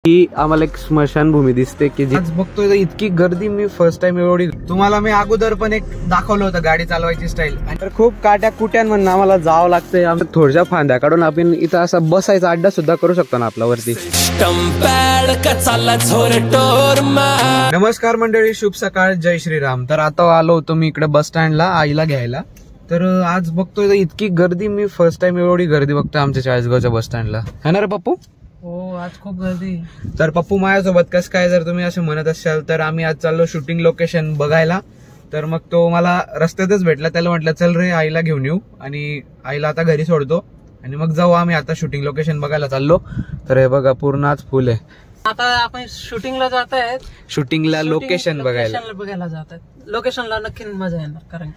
ही आम्हाला एक स्मशानभूमी दिसते की आज बघतोय इतकी गर्दी मी फर्स्ट टाइम एवढी. तुम्हाला मी अगोदर पण एक दाखवलं होतं गाडी चालवायची स्टाईल. तर खूप काट्या कुट्यांमधून आम्हाला जावं लागतंय. थोड्या फांद्या काढून आपण इथं असा बसायचा अड्डा सुद्धा करू शकतो ना आपला वरती. नमस्कार मंडळी, शुभ सकाळ, जय श्रीराम. तर आता आलो होतो मी इकडे बस स्टँडला आईला घ्यायला. तर आज बघतोय इतकी गर्दी मी फर्स्ट टाइम एवढी गर्दी बघतोय आमच्या चाळीसगावच्या बस स्टँडला. है ना रे पप्पू? हो, आज खूप गर्दी. तर पप्पू माझ्यासोबत कसं काय जर तुम्ही असं म्हणत असाल तर आम्ही आज चाललो शूटिंग लोकेशन बघायला. तर मग तो मला रस्त्यातच भेटला. त्याला म्हटलं चल रे आईला घेऊन येऊ आणि आईला आता घरी सोडतो आणि मग जाऊ आम्ही आता शूटिंग लोकेशन बघायला चाललो. तर हे बघा पूर्ण आज फुल आहे. आता आपण शूटिंगला जात आहेत, शूटिंगला लोकेशन बघायला जात आहेत. लोकेशनला नक्की मजा येणार. कारण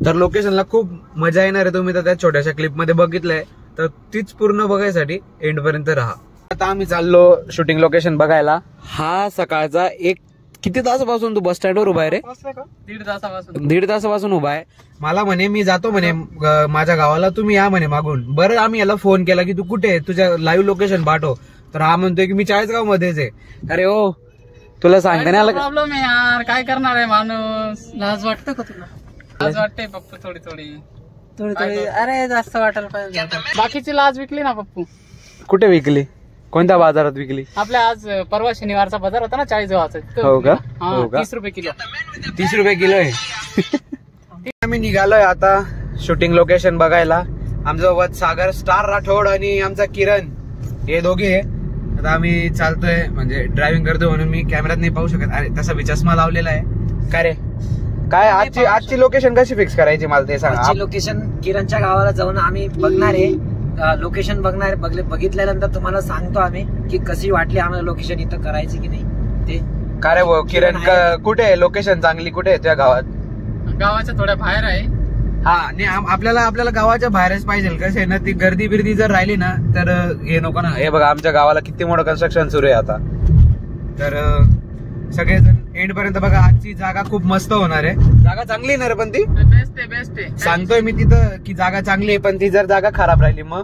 तर लोकेशनला खूप मजा येणार आहे. तुम्ही तर त्या छोट्याशा क्लिप मध्ये बघितलंय. तर तीच पूर्ण बघायसाठी एंड पर्यंत राहा. आता आम्ही चाललो शूटिंग लोकेशन बघायला. हा सकाळचा एक किती तासापासून तू बस स्टँडवर उभा आहे रे? 1.5 तासापासून उभा आहे. मला म्हणे मी जातो म्हणे माझ्या गावाला, तुम्ही या म्हणे मागून. बरं आम्ही याला फोन केला की तू कुठे आहे, तुझ्या लाईव्ह लोकेशन पाठव. तर हा म्हणतोय की मी चाळीसगाव मध्येच आहे. अरे हो, तुला सांगता नाही आलं? प्रॉब्लेम आहे यार, काय करणार आहे माणूस. लाज वाटतं का तुला? लाज वाटते पप्पू? थोडी थोडी. अरे जास्त वाटायला पाहिजे. बाकीची लाज विकली ना पप्पू. कुठे विकली? कोणत्या बाजारात विकली? आपल्या आज परवा शनिवारचा बाजार होता ना चाळीसगावचा. हो का? 30 रुपये किलो. 30 रुपये किलो आहे. आम्ही निघालोय आता शूटिंग लोकेशन बघायला. आमच्यासोबत सागर स्टार राठोड आणि आमचा किरण हे दोघे आहे. आता आम्ही चालतोय, म्हणजे ड्रायव्हिंग करतोय म्हणून मी कॅमेऱ्यात नाही पाहू शकत. अरे तसा मी चष्मा लावलेला आहे. काय रे, काय आजची लोकेशन कशी फिक्स करायची मला ते सांग. लोकेशन किरणच्या गावाला जाऊन आम्ही बघणार आहे. लोकेशन बघितल्यानंतर तुम्हाला सांगतो आम्ही की कशी वाटली आम्हाला लोकेशन इथं करायची की नाही ते. काय रे किरण, कुठे आहे लोकेशन चांगली? कुठे आहे तुझ्या गावात? गावाच्या थोड्या बाहेर आहे. हा नाही, आपल्याला गावाच्या बाहेरच पाहिजे. कसं आहे ना, ती गर्दी बिर्दी जर राहिली ना तर हे नको ना. हे बघा आमच्या गावाला किती मोठं कन्स्ट्रक्शन सुरू आहे आता. तर सगळेजण एंड पर्यंत बघा. आजची जागा खूप मस्त होणार आहे. जागा चांगली आहे ना रे? पण ती बेस्ट आहे. सांगतोय मी तिथं की जागा चांगली आहे, पण ती जर जागा खराब राहिली मग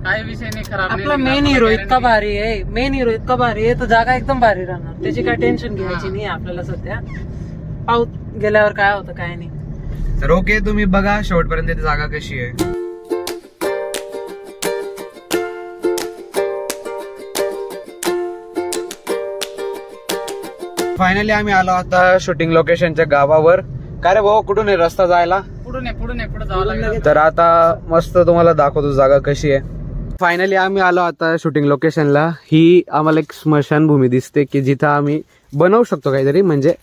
काही विषय नाही. खराब आपला मेन हिरो इतका भारी आहे, तर जागा एकदम भारी राहणार. त्याची काय टेन्शन घ्यायची नाही आपल्याला सध्या. पाऊस गेल्यावर काय होतं काय नाही. तर ओके, तुम्ही बघा शेवटपर्यंत ती जागा कशी आहे. फायनली आम्ही आलो आता शूटिंग लोकेशनच्या गावावर. काय रे भाऊ, कुठून आहे रस्ता जायला? पुढे जावं लागेल. तर आता मस्त तुम्हाला दाखवतो जागा कशी आहे. फायनली आम्ही आलो आता शूटिंग लोकेशनला. ही आम्हाला एक स्मशानभूमी दिसते की जिथं आम्ही बनवू शकतो काहीतरी. म्हणजे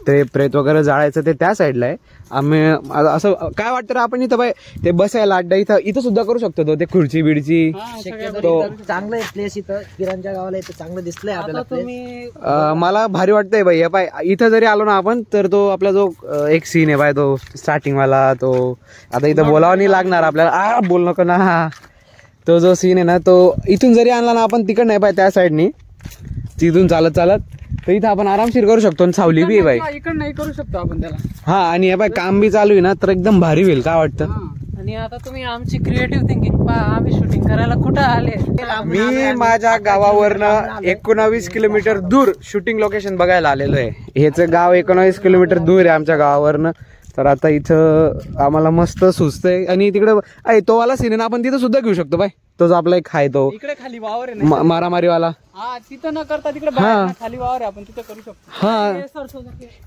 ते प्रेत वगैरे जाळायचं ते त्या साईडला आहे. आम्ही असं काय वाटतं आपण इथं ते बसायला अड्डा इथं सुद्धा करू शकतो. तो ते खुर्ची बिडची चांगलं आहे प्लेस इथं. किरणच्या गावाला इथं चांगलं दिसलंय आपल्याला. मला भारी वाटतंय बाई. पाय इथं जरी आलो ना आपण तर तो आपला जो एक सीन आहे बाय, तो स्टार्टिंग वाला, तो आता इथं बोलावं नाही लागणार आपल्याला. बोल नको ना. तो जो सीन आहे ना, तो इथून जरी आणला ना आपण तिकडं नाही पाय त्या साईडनी, तिथून चालत तर इथं आपण आरामशीर करू शकतो. आणि सावली बी आहे बाई, इकडं नाही करू शकतो आपण त्याला. हा, आणि हे बाय काम बी चालू आहे ना, तर एकदम भारी होईल. काय वाटतं? आणि आता तुम्ही आमची क्रिएटिव्ह थिंकिंग पहा. आम्ही शूटिंग करायला कुठं आले? मी माझ्या गावावरनं 19 किलोमीटर दूर शूटिंग लोकेशन बघायला आलेलो आहे. ह्याचं गाव 19 किलोमीटर दूर आहे आमच्या गावावरनं. तर आता इथं आम्हाला मस्त सुचतंय. आणि तिकडे तो वाला सीन आपण तिथं सुद्धा घेऊ शकतो बाय. तो जो आपला एक आहे तो इकडे खाली वावर आहे मारामारीवाला. हा, तिथं न करता तिकडे खाली वावर आहे, आपण तिथं करू शकतो. हा,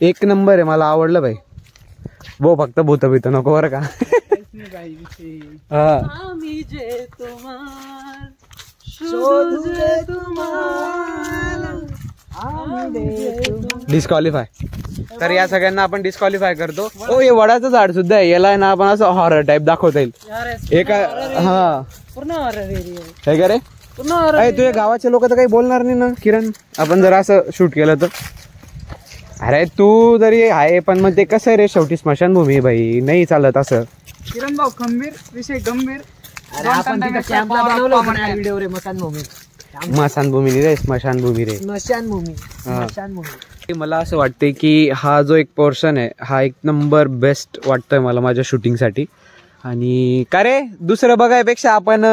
एक नंबर आहे. मला आवडलं बाई. भो फक्त भूत भीत नको बरं का. डिस्क्वालिफाय. तर या सगळ्यांना आपण डिस्क्वालिफाय करतो. ओ, हे वडाचं झाड सुद्धा आहे. याला ना आपण असं हॉरर टाईप दाखवता येईल. एका हा पूर्ण हॉरर एरिया आहे का रे? तुझ्या गावाचे लोक तर काही बोलणार नाही ना किरण, आपण जर असं शूट केलं तर? अरे तू जरी आहे पण मग ते कसं आहे रे, शेवटी स्मशानभूमी भाई, नाही चालत असं. किरण भाऊ खंबीर, विषय गंभीर. आपण तिथं कॅम्पला बनवलं व्हिडिओ रे. स्मशानभूमी रे, स्मशानभूमी. मला असं वाटतंय की हा जो एक पोर्शन आहे हा एक नंबर बेस्ट वाटतोय मला माझ्या शूटिंगसाठी. आणि का रे दुसरं बघायपेक्षा आपण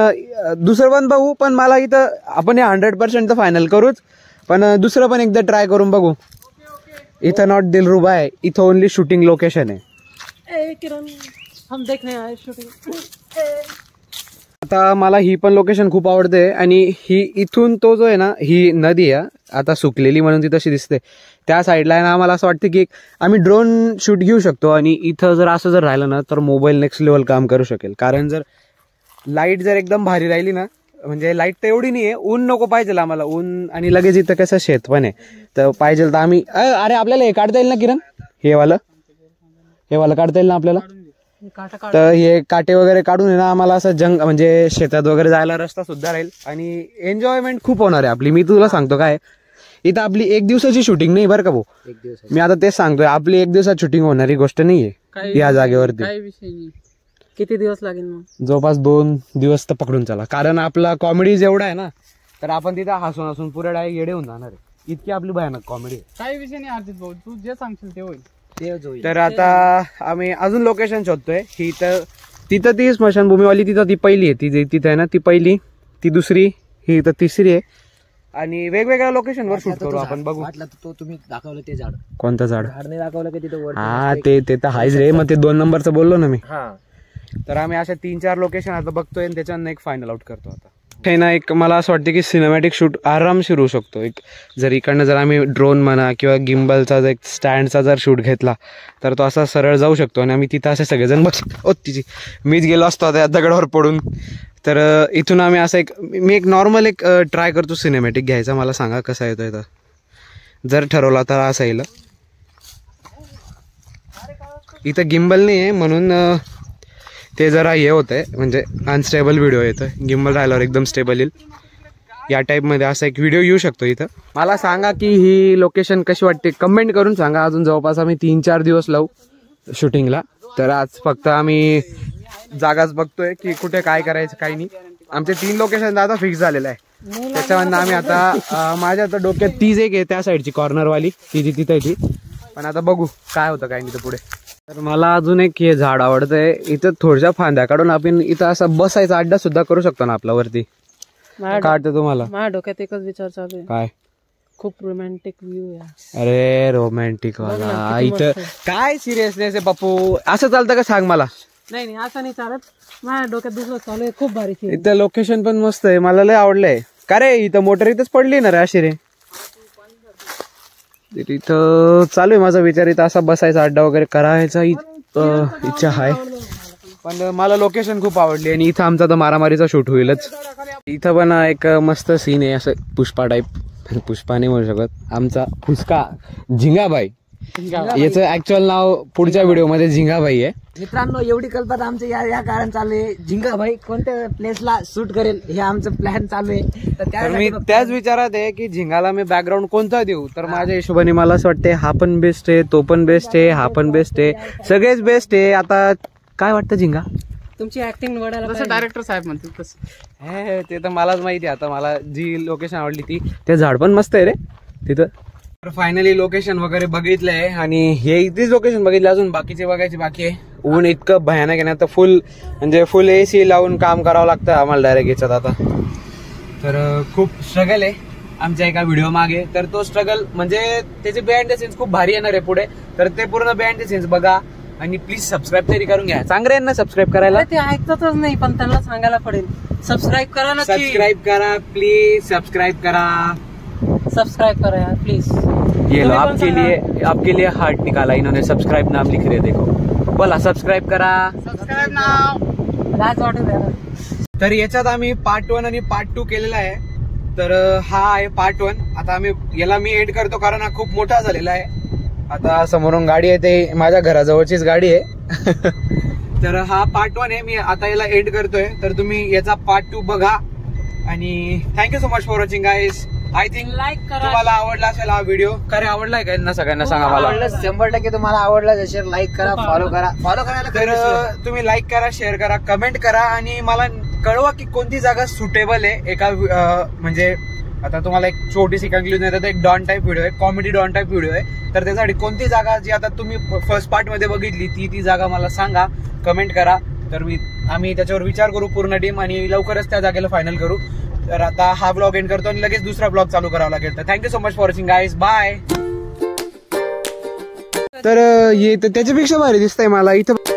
दुसरं पण बघू, पण मला इथं आपण 100% तर फायनल करूच, पण दुसरं पण एकदा ट्राय करून बघू. इथं नॉट दिलरुबा आहे, इथं ओनली शूटिंग लोकेशन आहे. किरण हम देखने आए शूटिंग. आता मला ही पण लोकेशन खूप आवडते आणि ही इथून तो जो आहे ना, ही नदी आहे आता सुकलेली म्हणून ती तशी दिसते, त्या साईडला आहे ना. आम्हाला असं वाटतं की आम्ही ड्रोन शूट घेऊ शकतो आणि इथं जर असं जर राहिलं ना तर मोबाईल नेक्स्ट लेवल काम करू शकेल. कारण जर लाईट जर एकदम भारी राहिली ना, म्हणजे लाईट तर एवढी नाही आहे, ऊन नको पाहिजे आम्हाला, ऊन आणि लगेच इथं कसं शेत पण आहे तर पाहिजे तर आम्ही अरे आपल्याला हे काढता येईल ना किरण, हे वालं काढता येईल ना आपल्याला. तर हे काटे वगैरे काढून आहे ना आम्हाला असं म्हणजे शेतात वगैरे जायला रस्ता सुद्धा राहील आणि एन्जॉयमेंट खूप होणार आहे आपली. मी तुला सांगतो काय, इथं आपली 1 दिवसाची शूटिंग नाही बरं का भाऊ, मी आता तेच सांगतोय, आपली 1 दिवसात शूटिंग होणारी गोष्ट नाहीये या जागेवरती. काही विषय नाही. किती दिवस लागेल मग? जवळपास 2 दिवस तर पकडून चला, कारण आपला कॉमेडी जेवढा आहे ना तर आपण तिथं हसून हसून पुरे डायरेक्ट येडे होऊन जाणार आहे, इतकी आपली भयानक कॉमेडी आहे. काही विषय नाही अर्जित भाऊ, तू जे सांगशील ते होईल. तर आता आम्ही अजून लोकेशन शोधतोय. ही तर तिथं ती स्मशानभूमीवाली तिथं ती पहिली आहे, ती तिथं आहे ना, ती पहिली, ती दुसरी, ही तर तिसरी आहे आणि वेगवेगळ्या लोकेशन वर शूट करू आपण. बघू वाटलं तो तुम्ही दाखवलं ते झाड, कोणतं झाड नाही दाखवलं की तिथं वर. हा ते तर हायच रे, मग ते 2 नंबरचं बोललो ना मी. हा तर आम्ही अशा 3-4 लोकेशन आता बघतोय आणि त्याच्यानं एक फायनल आउट करतो. आता हे ना एक मला असं वाटतं की सिनेमॅटिक शूट आरामशीर होऊ शकतो. एक जर इकडनं जर आम्ही ड्रोन म्हणा किंवा गिम्बलचा जर एक स्टँडचा जर शूट घेतला तर तो असा सरळ जाऊ शकतो आणि आम्ही तिथं असे सगळेजण तिची मीच गेलो असतो त्या दगडावर पडून. तर इथून आम्ही असं मी एक नॉर्मल ट्राय करतो सिनेमॅटिक घ्यायचा. मला सांगा कसा येतोय तर, जर ठरवला तर असा येईल. इथं गिम्बल नाही आहे म्हणून ते जरा हे होतंय, म्हणजे अनस्टेबल व्हिडिओ येतोय. गिम्बल राहिल्यावर एकदम स्टेबल येईल. या टाईपमध्ये असा एक व्हिडिओ येऊ शकतो इथं. मला सांगा की ही लोकेशन कशी वाटते, कमेंट करून सांगा. अजून जवळपास आम्ही 3-4 दिवस लावू शूटिंगला, तर आज फक्त आम्ही जागाच बघतोय की कुठे काय करायचं काही नाही. आमचे 3 लोकेशन आता फिक्स झालेलं आहे. त्याच्यामधनं आम्ही आता माझ्या आता डोक्यात तीच एक आहे त्या साईडची कॉर्नरवाली, ती जी तिथं आहे ती, पण आता बघू काय होतं काय नाही तर पुढे. तर मला अजून एक हे झाड आवडतंय. इथं थोड्याशा फांद्या काढून आपण इथं असा बसायचा अड्डा सुद्धा करू शकतो ना आपला वरती. काय वाटतं तुम्हाला? माझ्या डोक्यात एकच विचार चालू आहे. काय? खूप रोमॅन्टिक व्ह्यू आहे. अरे रोमॅन्टिक वाला इथं काय सिरियसनेस आहे पप्पू, असं चालतं का सांग मला? नाही असं नाही चालत, माझ्या डोक्यात दुसरं चालू आहे. खूप भारी इथं लोकेशन पण मस्त आहे, मला लय आवडलंय. का रे इथं मोटर इथंच पडली ना रे अशी रे. इथं चालू आहे माझा विचार, इथं असा बसायचा अड्डा वगैरे करायचा इच्छा आहे. पण मला लोकेशन खूप आवडली आणि इथं आमचा तर मारामारीचा शूट होईलच. इथं पण एक मस्त सीन आहे असं पुष्पा टाईप, पुष्पा नाही म्हणू शकत, आमचा फुसका झिंगाबाई, याचं ऍक्च्युअल नाव पुढच्या व्हिडिओमध्ये झिंगाबाई आहे. मित्रांनो एवढी कल्पना आमचं या कारण चालू आहे, झिंगाबाई कोणत्या प्लेसला शूट करेल हे आमचं प्लॅन चालू आहे. तर मी त्याच विचारात आहे की झिंगाला मी बॅकग्राऊंड कोणता देऊ, तर माझ्या हिशोबाने मला असं वाटतंय हा पण बेस्ट आहे, तो पण बेस्ट आहे, हा पण बेस्ट आहे, सगळेच बेस्ट आहे. आता काय वाटतं झिंगा? तुमची ऍक्टिंग निवडायला जसं डायरेक्टर साहेब म्हणतात तसं. ते तर मलाच माहिती आहे. आता मला जी लोकेशन आवडली ती, ते झाड पण मस्त आहे रे तिथं. तर फायनली लोकेशन वगैरे बघितलंय आणि हे इथेच लोकेशन बघितलं, अजून बाकीचे बघायचे बाकी आहे. ऊन इतकं भयानक आहे ना, तर फुल AC लावून काम करावं लागतं आम्हाला डायरेक्ट याच्यात आता. तर खूप स्ट्रगल आहे आमच्या एका व्हिडिओ मागे. तर तो स्ट्रगल म्हणजे त्याचे बिहाइंड द सीन्स खूप भारी येणार आहे पुढे, तर ते पूर्ण बिहाइंड द सीन्स बघा आणि प्लीज सबस्क्राईब तरी करून घ्या. चांगलं आहे ना सबस्क्राईब करायला? ते ऐकतातच नाही, पण त्यांना सांगायला पडेल सबस्क्राईब करा ना, सबस्क्राईब करा प्लीज, सबस्क्राईब करा, सब्सक्राइब करा यार प्लीज. ये लो आपके लिए हार्ट निकाला इन्होंने, सब्सक्राइब नाम लिख रहे देखो, बोला सबस्क्राईब करा, सबस्क्राईब नाव लाज वाटत आहे. तर याच्यात आम्ही पार्ट 1 आणि पार्ट 2 केलेला आहे. तर हा आहे पार्ट 1. आता याला मी एड करतो कारण हा खूप मोठा झालेला आहे. आता समोरून गाडी आहे, ते माझ्या घराजवळचीच गाडी आहे. तर हा पार्ट 1 आहे, मी आता याला एड करतोय. तर तुम्ही याचा पार्ट 2 बघा आणि thank you so much for watching guys. I think like करा, तुम्हाला आवडला असेल हा व्हिडिओ. खरे आवडलाय का ना सगळ्यांना सांगा मला. 100% तुम्हाला आवडला असेल लाईक करा, फॉलो करायला. तर तुम्ही लाईक करा, शेअर करा, कमेंट करा आणि मला कळवा की कोणती जागा सुटेबल आहे एका म्हणजे आता तुम्हाला एक छोटीशी कन्क्लुजन येतात. एक डॉन टाईप व्हिडिओ आहे, कॉमेडी डॉन टाईप व्हिडिओ आहे. तर त्यासाठी कोणती जागा जी आता तुम्ही फर्स्ट पार्ट मध्ये बघितली ती जागा मला सांगा, कमेंट करा. तर आम्ही त्याच्यावर विचार करू पूर्ण टीम आणि लवकरच त्या जागेला फायनल करू. तर आता हा ब्लॉग एंड करतो आणि लगेच दुसरा ब्लॉग चालू करावा लागेल. तर thank you so much for watching guys, bye. तर त्याच्यापेक्षा भारी दिसतंय मला इथं.